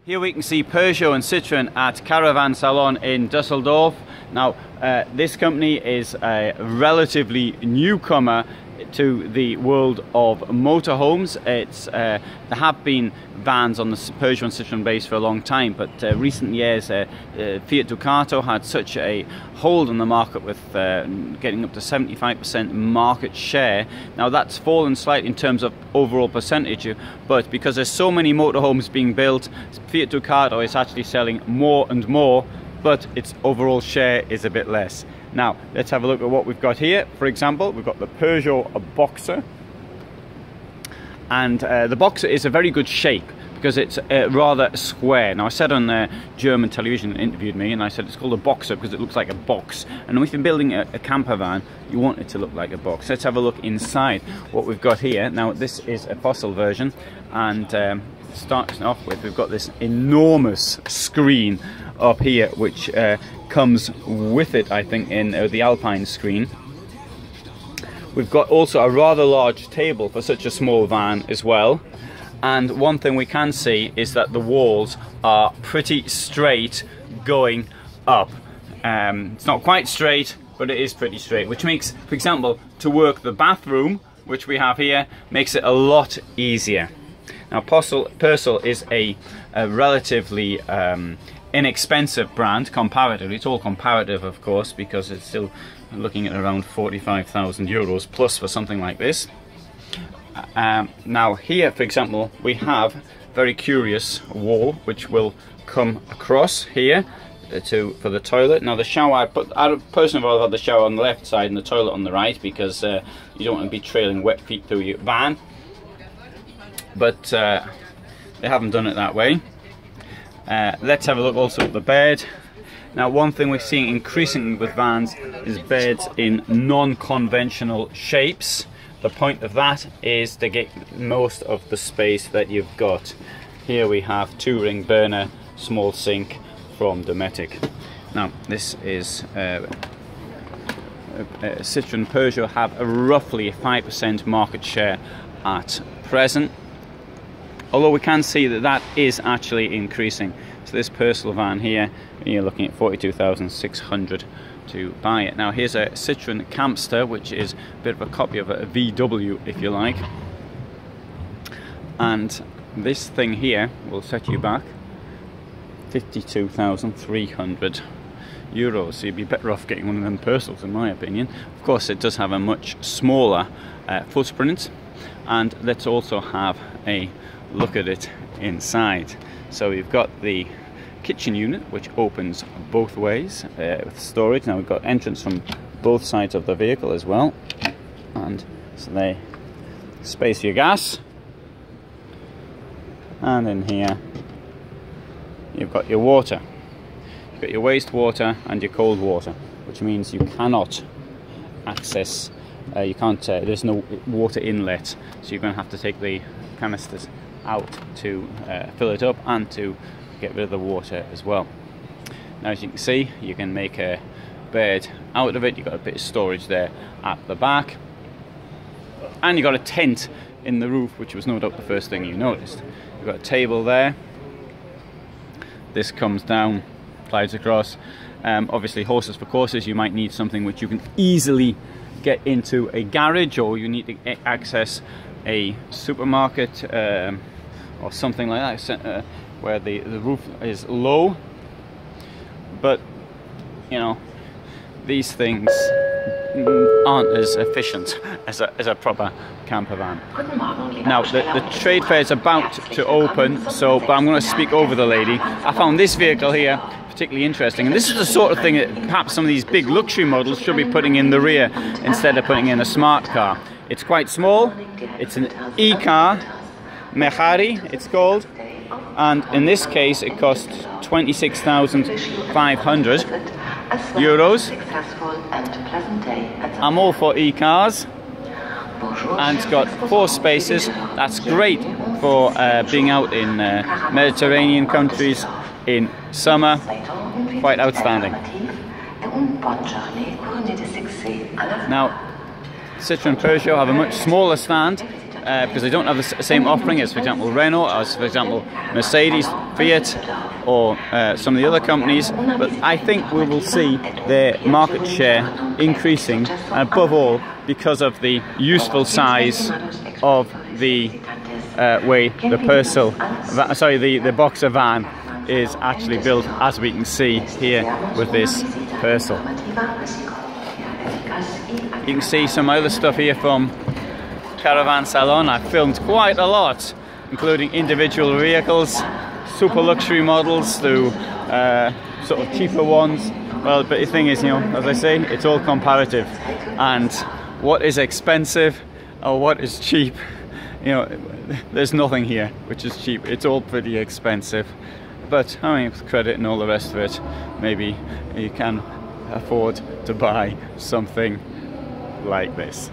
Here we can see Peugeot and Citroën at Caravan Salon in Düsseldorf. Now, this company is a relatively newcomer to the world of motorhomes. There have been vans on the Peugeot and Citroën base for a long time, but recent years Fiat Ducato had such a hold on the market with getting up to 75% market share. Now that's fallen slightly in terms of overall percentage, but because there's so many motorhomes being built, Fiat Ducato is actually selling more and more, but its overall share is a bit less. Now, let's have a look at what we've got here. For example, we've got the Peugeot Boxer. And the Boxer is a very good shape because it's rather square. Now, I said on German television, interviewed me, and I said it's called a Boxer because it looks like a box. And if you're building a camper van, you want it to look like a box. Let's have a look inside what we've got here. Now, this is a Possl version, and starting off with, we've got this enormous screen up here, which comes with it, I think, in the Alpine screen. We've got also a rather large table for such a small van as well. And one thing we can see is that the walls are pretty straight going up. It's not quite straight, but it is pretty straight, which makes, for example, to work the bathroom, which we have here, makes it a lot easier. Now, Possl is a relatively inexpensive brand comparatively. It's all comparative, of course, because it's still looking at around 45,000 euros plus for something like this. Now here, for example, we have a very curious wall which will come across here for the toilet. Now the shower, I personally have had the shower on the left side and the toilet on the right, because you don't want to be trailing wet feet through your van, but they haven't done it that way. Let's have a look also at the bed. Now, one thing we're seeing increasingly with vans is beds in non-conventional shapes. The point of that is to get most of the space that you've got. Here we have 2-ring burner, small sink from Dometic. Now, this is Citroën Peugeot have a roughly 5% market share at present. Although we can see that that is actually increasing. So this Possl van here, you're looking at 42,600 to buy it. Now here's a Citroen Campster, which is a bit of a copy of a VW, if you like. And this thing here will set you back 52,300 euros. So you'd be better off getting one of them Possls, in my opinion. Of course, it does have a much smaller footprint. And let's also have a look at it inside. So we've got the kitchen unit, which opens both ways with storage. Now we've got entrance from both sides of the vehicle as well, and so they space for your gas. And in here you've got your water. You've got your wastewater and your cold water, which means you cannot access there's no water inlet, so you're going to have to take the canisters out to fill it up and to get rid of the water as well. Now, as you can see, you can make a bed out of it. You've got a bit of storage there at the back, and you've got a tent in the roof, which was no doubt the first thing you noticed. You've got a table there. This comes down, slides across. Obviously, horses for courses, you might need something which you can easily get into a garage, or you need to access a supermarket or something like that, where the roof is low. But you know, these things aren't as efficient as a proper camper van. Now the trade fair is about to open, but I'm going to speak over the lady. I found this vehicle here particularly interesting, and this is the sort of thing that perhaps some of these big luxury models should be putting in the rear instead of putting in a smart car. It's quite small. It's an e-car, Mehari it's called, and in this case it costs 26,500 euros. I'm all for e-cars, and it's got 4 spaces. That's great for being out in Mediterranean countries in summer. Quite outstanding. Now, Citroën Peugeot have a much smaller stand because they don't have the same offering as, for example, Renault, as for example Mercedes. Fiat Fiat or some of the other companies, but I think we will see their market share increasing, above all because of the useful size of the way the Possl, the Boxer van is actually built, as we can see here with this Possl. You can see some other stuff here from Caravan Salon. I've filmed quite a lot, including individual vehicles, super luxury models to sort of cheaper ones. Well, but the thing is, you know, as I say, it's all comparative, and what is expensive or what is cheap, you know, there's nothing here which is cheap. It's all pretty expensive. But I mean, with credit and all the rest of it, maybe you can afford to buy something like this.